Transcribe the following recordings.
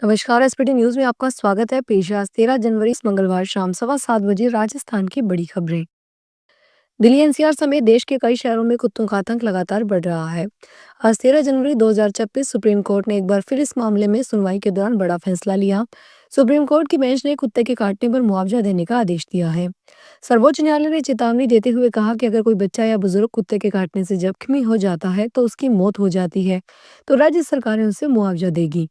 नमस्कार। SPT news में आपका स्वागत है। पेश है आज 13 जनवरी मंगलवार शाम 7:15 राजस्थान की बड़ी खबरें। दिल्ली एनसीआर समेत देश के कई शहरों में कुत्तों का आतंक लगातार बढ़ रहा है। आज 13 जनवरी 2026 सुप्रीम कोर्ट ने एक बार फिर इस मामले में सुनवाई के दौरान बड़ा फैसला लिया। सुप्रीम कोर्ट की बेंच ने कुत्ते के काटने पर मुआवजा देने का आदेश दिया है। सर्वोच्च न्यायालय ने चेतावनी देते हुए कहा कि अगर कोई बच्चा या बुजुर्ग कुत्ते के काटने से जख्मी हो जाता है तो उसकी मौत हो जाती है तो राज्य सरकारें उसे मुआवजा देगी।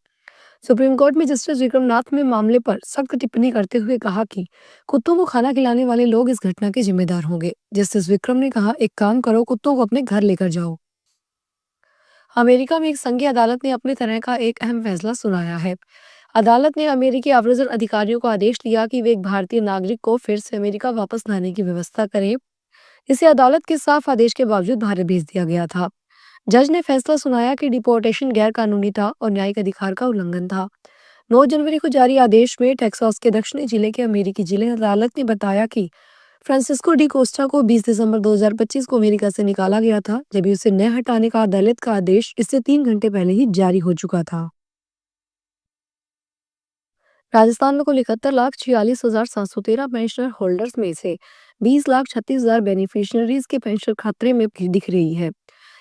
सुप्रीम कोर्ट में जस्टिस विक्रमनाथ ने मामले पर सख्त टिप्पणी करते हुए कहा कि कुत्तों को खाना खिलाने वाले लोग इस घटना के जिम्मेदार होंगे। जस्टिस विक्रम ने कहा, एक काम करो, कुत्तों को अपने घर लेकर जाओ। अमेरिका में एक संघीय अदालत ने अपनी तरह का एक अहम फैसला सुनाया है। अदालत ने अमेरिकी आव्रजन अधिकारियों को आदेश दिया कि वे एक भारतीय नागरिक को फिर से अमेरिका वापस लाने की व्यवस्था करें। इसे अदालत के साफ आदेश के बावजूद भारत भेज दिया गया था। जज ने फैसला सुनाया कि डिपोर्टेशन गैर कानूनी था और न्यायिक अधिकार का उल्लंघन था। 9 जनवरी को जारी आदेश में टेक्सास के दक्षिणी जिले के अमेरिकी जिले अदालत ने बताया कि फ्रांसिस्को डी कोस्टा को 20 दिसंबर 2025 को अमेरिका से निकाला गया था, जबकि उसे न हटाने का अदालत का आदेश इससे 3 घंटे पहले ही जारी हो चुका था। राजस्थान में कुल 71,46,713 पेंशनर होल्डर्स में से 20,36,000 बेनिफिशियरीज के पेंशन खतरे में दिख रही है,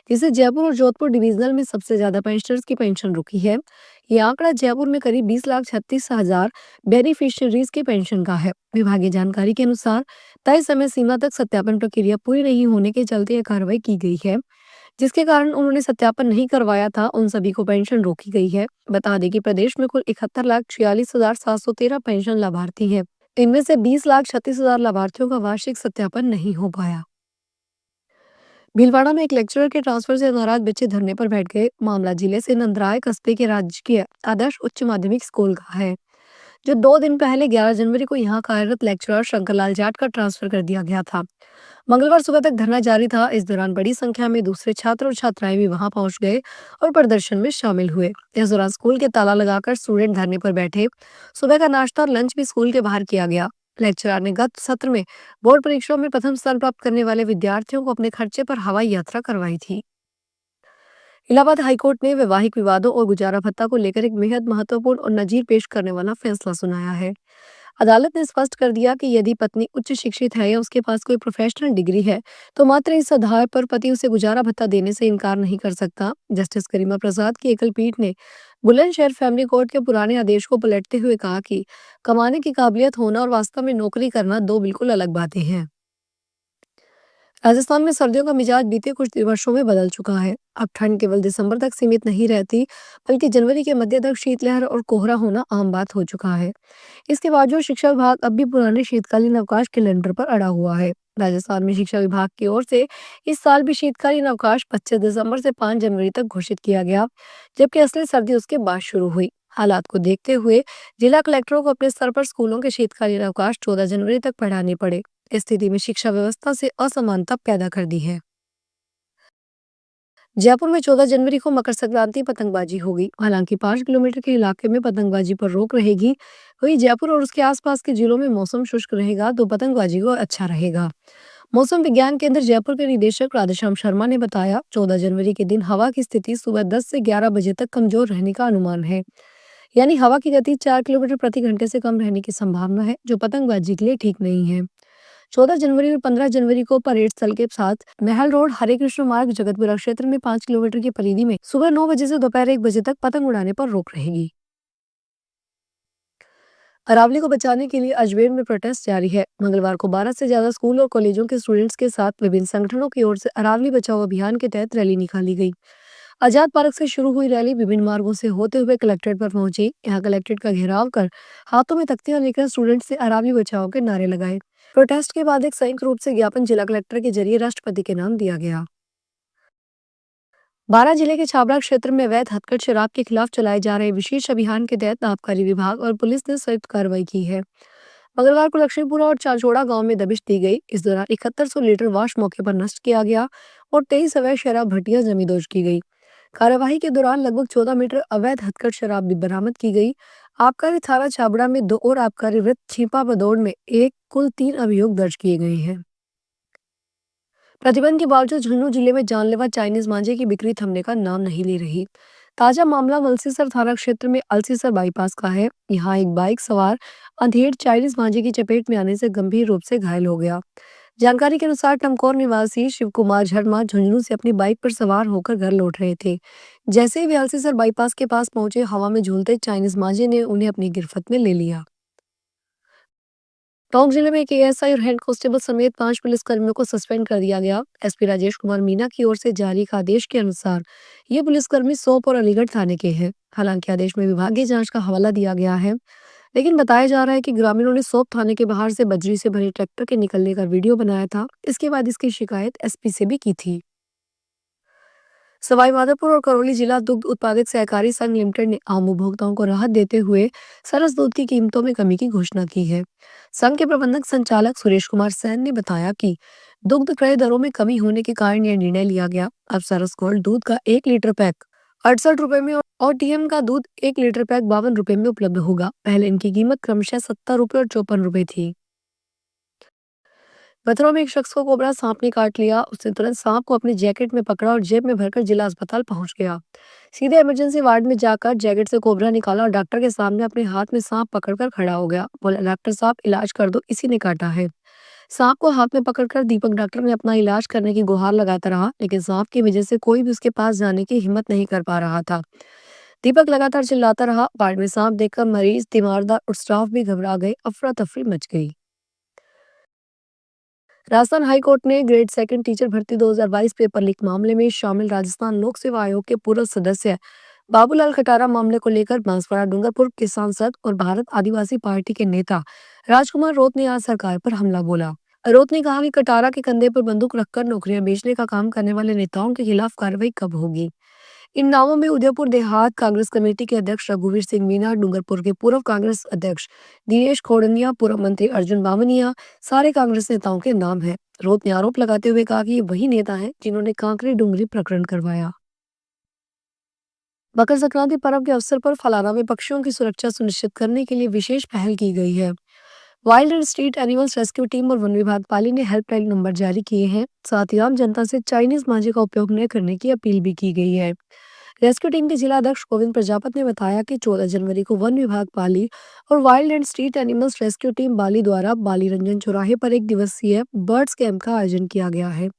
जिससे जयपुर और जोधपुर डिवीजनल में सबसे ज्यादा पेंशनर्स की पेंशन रुकी है। ये आंकड़ा जयपुर में करीब 20,36,000 बेनिफिशियरीज के पेंशन का है। विभागीय जानकारी के अनुसार तय समय सीमा तक सत्यापन प्रक्रिया पूरी नहीं होने के चलते यह कार्रवाई की गई है, जिसके कारण उन्होंने सत्यापन नहीं करवाया था उन सभी को पेंशन रोकी गई है। बता दें कि प्रदेश में कुल 71,46,713 पेंशन लाभार्थी हैं। इनमें से 20,36,000 लाभार्थियों का वार्षिक सत्यापन नहीं हो पाया। भीलवाड़ा में एक लेक्चरर के ट्रांसफर से नाराज बच्चे धरने पर बैठ गए। मामला जिले से नंदराय कस्बे के राजकीय आदर्श उच्च माध्यमिक स्कूल का है, जो 2 दिन पहले 11 जनवरी को यहाँ कार्यरत लेक्चरर शंकरलाल जाट का ट्रांसफर कर दिया गया था। मंगलवार सुबह तक धरना जारी था। इस दौरान बड़ी संख्या में दूसरे छात्र और छात्राएं भी वहां पहुंच गए और प्रदर्शन में शामिल हुए। इस दौरान स्कूल के ताला लगाकर स्टूडेंट धरने पर बैठे। सुबह का नाश्ता और लंच भी स्कूल के बाहर किया गया। लेक्चरर ने गत सत्र में बोर्ड परीक्षाओं में प्रथम स्थान प्राप्त करने वाले विद्यार्थियों को अपने खर्चे पर हवाई यात्रा करवाई थी। इलाहाबाद हाईकोर्ट ने वैवाहिक विवादों और गुजारा भत्ता को लेकर एक बेहद महत्वपूर्ण और नजीर पेश करने वाला फैसला सुनाया है। अदालत ने स्पष्ट कर दिया कि यदि पत्नी उच्च शिक्षित है या उसके पास कोई प्रोफेशनल डिग्री है, तो मात्र इस आधार पर पति उसे गुजारा भत्ता देने से इनकार नहीं कर सकता। जस्टिस करीमा प्रसाद की एकल पीठ ने बुलंदशहर फैमिली कोर्ट के पुराने आदेश को पलटते हुए कहा कि कमाने की काबिलियत होना और वास्तव में नौकरी करना दो बिल्कुल अलग बातें हैं। राजस्थान में सर्दियों का मिजाज बीते कुछ वर्षों में बदल चुका है। अब ठंड केवल दिसंबर तक सीमित नहीं रहती, बल्कि जनवरी के मध्य तक शीतलहर और कोहरा होना आम बात हो चुका है। इसके बावजूद शिक्षा विभाग अब भी पुराने शीतकालीन अवकाश कैलेंडर पर अड़ा हुआ है। राजस्थान में शिक्षा विभाग की ओर से इस साल भी शीतकालीन अवकाश 25 दिसंबर से 5 जनवरी तक घोषित किया गया, जबकि असली सर्दी उसके बाद शुरू हुई। हालात को देखते हुए जिला कलेक्टरों को अपने स्तर पर स्कूलों के शीतकालीन अवकाश 14 जनवरी तक बढ़ाने पड़े। इस स्थिति में शिक्षा व्यवस्था से असमानता पैदा कर दी है। जयपुर में 14 जनवरी को मकर संक्रांति पतंगबाजी होगी। हालांकि 5 किलोमीटर के इलाके में पतंगबाजी पर रोक रहेगी। वहीं जयपुर और उसके आसपास के जिलों में मौसम शुष्क रहेगा तो पतंगबाजी को अच्छा रहेगा। मौसम विज्ञान केंद्र जयपुर के निदेशक राधेश्याम शर्मा ने बताया, 14 जनवरी के दिन हवा की स्थिति सुबह 10 से 11 बजे तक कमजोर रहने का अनुमान है। यानी हवा की गति 4 किलोमीटर प्रति घंटे से कम रहने की संभावना है, जो पतंगबाजी के लिए ठीक नहीं है। 14 जनवरी और 15 जनवरी को परेड स्थल के साथ महल रोड हरे कृष्ण मार्ग जगतपुरा क्षेत्र में 5 किलोमीटर की परिधि में सुबह 9 बजे से दोपहर 1 बजे तक पतंग उड़ाने पर रोक रहेगी। अरावली को बचाने के लिए अजमेर में प्रोटेस्ट जारी है। मंगलवार को 12 से ज्यादा स्कूल और कॉलेजों के स्टूडेंट्स के साथ विभिन्न संगठनों की ओर से अरावली बचाओ अभियान के तहत रैली निकाली गई। आजाद पार्क से शुरू हुई रैली विभिन्न मार्गों से होते हुए कलेक्ट्रेट पर पहुंची। यहाँ कलेक्ट्रेट का घेराव कर हाथों में तख्तियां लेकर स्टूडेंट्स से अरावली बचाओ के नारे लगाए। प्रोटेस्ट के बाद एक संयुक्त रूप से ज्ञापन जिला कलेक्टर के जरिए राष्ट्रपति के नाम दिया गया। बारां जिले के छाबड़ा क्षेत्र में अवैध हथकढ़ शराब के खिलाफ चलाए जा रहे विशेष अभियान के तहत आबकारी विभाग और पुलिस ने संयुक्त कार्रवाई की है। मंगलवार को लक्ष्मीपुरा और चाचौड़ा गांव में दबिश दी गई। इस दौरान 7100 लीटर वाश मौके पर नष्ट किया गया और 23 अवैध शराब भट्टियां जमींदोज की गई। कार्यवाही के दौरान लगभग 14 मीटर अवैध हथकढ़ शराब भी बरामद की गई। आबकारी थाना छाबड़ा में 2 और आबकारी वृत्त छिपा बदौड़ में एक कुल 3 अभियोग दर्ज किए गए हैं। प्रतिबंध के बावजूद झुंझुनू जिले में जानलेवा चाइनीज मांझे की बिक्री थमने का नाम नहीं ले रही। ताजा मामला मलसीसर थाना क्षेत्र में अलसीसर बाईपास का है। यहाँ एक बाइक सवार अंधेड़ चाइनीज मांझे की चपेट में आने से गंभीर रूप से घायल हो गया। जानकारी के अनुसार टमकौर निवासी शिव कुमार झरमा झुंझुनू से अपनी बाइक पर सवार होकर घर लौट रहे थे। जैसे ही वे अलसीसर बाईपास के पास पहुंचे, हवा में झूलते चाइनीज मांझे ने उन्हें अपनी गिरफ्त में ले लिया। टोंक जिले में एक एएसआई और हेड कांस्टेबल समेत 5 पुलिसकर्मियों को सस्पेंड कर दिया गया। एसपी राजेश कुमार मीना की ओर से जारी एक आदेश के अनुसार ये पुलिसकर्मी सोप और अलीगढ़ थाने के हैं। हालांकि आदेश में विभागीय जांच का हवाला दिया गया है, लेकिन बताया जा रहा है कि ग्रामीणों ने सोप थाने के बाहर से बजरी से भरे ट्रैक्टर के निकलने का वीडियो बनाया था। इसके बाद इसकी शिकायत एसपी से भी की थी। सवाईमाधोपुर और करौली जिला दुग्ध उत्पादक सहकारी संघ लिमिटेड ने आम उपभोक्ताओं को राहत देते हुए सरस दूध की कीमतों में कमी की घोषणा की है। संघ के प्रबंधक संचालक सुरेश कुमार सैन ने बताया कि दुग्ध क्रय दरों में कमी होने के कारण यह निर्णय लिया गया। अब सरस गोल्ड दूध का 1 लीटर पैक 68 रुपए में और टीएम का दूध 1 लीटर पैक 52 रुपए में उपलब्ध होगा। पहले इनकी कीमत क्रमशः 70 रुपए और 54 रुपए थी। मथुरा में एक शख्स को कोबरा सांप ने काट लिया। उसने तुरंत सांप को अपनी जैकेट में पकड़ा और जेब में भरकर जिला अस्पताल पहुंच गया। सीधे इमरजेंसी वार्ड में जाकर जैकेट से कोबरा निकाला और डॉक्टर के सामने अपने हाथ में सांप पकड़कर खड़ा हो गया। बोला, डॉक्टर साहब इलाज कर दो, इसी ने काटा है। सांप को हाथ में पकड़कर दीपक डॉक्टर ने अपना इलाज करने की गुहार लगाता रहा, लेकिन सांप की वजह से कोई भी उसके पास जाने की हिम्मत नहीं कर पा रहा था। दीपक लगातार चिल्लाता रहा। वार्ड में सांप देखकर मरीज, तीमारदार और स्टाफ भी घबरा गए। अफरा तफरी मच गई। राजस्थान हाई कोर्ट ने ग्रेड सेकंड टीचर भर्ती 2022 पेपर लीक मामले में शामिल राजस्थान लोक सेवा आयोग के पूर्व सदस्य बाबूलाल खटारा मामले को लेकर बांसवाड़ा डूंगरपुर के सांसद और भारत आदिवासी पार्टी के नेता राजकुमार रोत ने आज सरकार पर हमला बोला। रोत ने कहा कि कटारा के कंधे पर बंदूक रखकर नौकरियां बेचने का काम करने वाले नेताओं के खिलाफ कार्रवाई कब होगी। इन नामों में उदयपुर देहात कांग्रेस कमेटी के अध्यक्ष रघुवीर सिंह मीना, डूंगरपुर के पूर्व कांग्रेस अध्यक्ष दिनेश खोड़निया, पूर्व मंत्री अर्जुन बामनिया, सारे कांग्रेस नेताओं के नाम हैं। रोत ने आरोप लगाते हुए कहा कि ये वही नेता हैं जिन्होंने कांकरी डूंगरी प्रकरण करवाया। मकर संक्रांति पर्व के अवसर पर फलाना में पक्षियों की सुरक्षा सुनिश्चित करने के लिए विशेष पहल की गई है। Wild and street animals rescue team और वन विभाग पाली ने हेल्पलाइन नंबर जारी किए हैं। साथ ही आम जनता से चाइनीज मांझे का उपयोग न करने की अपील भी की गई है। रेस्क्यू टीम के जिला अध्यक्ष गोविंद प्रजापत ने बताया कि 14 जनवरी को वन विभाग पाली और wild and street animals rescue team Bali द्वारा बाली रंजन चौराहे पर 1 दिवसीय बर्ड्स कैंप का आयोजन किया गया है।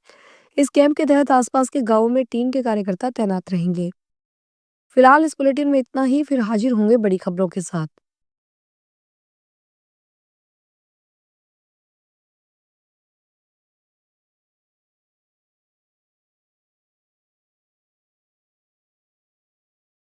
इस कैंप के तहत आसपास के गांवों में टीम के कार्यकर्ता तैनात रहेंगे। फिलहाल इस बुलेटिन में इतना ही, फिर हाजिर होंगे बड़ी खबरों के साथ।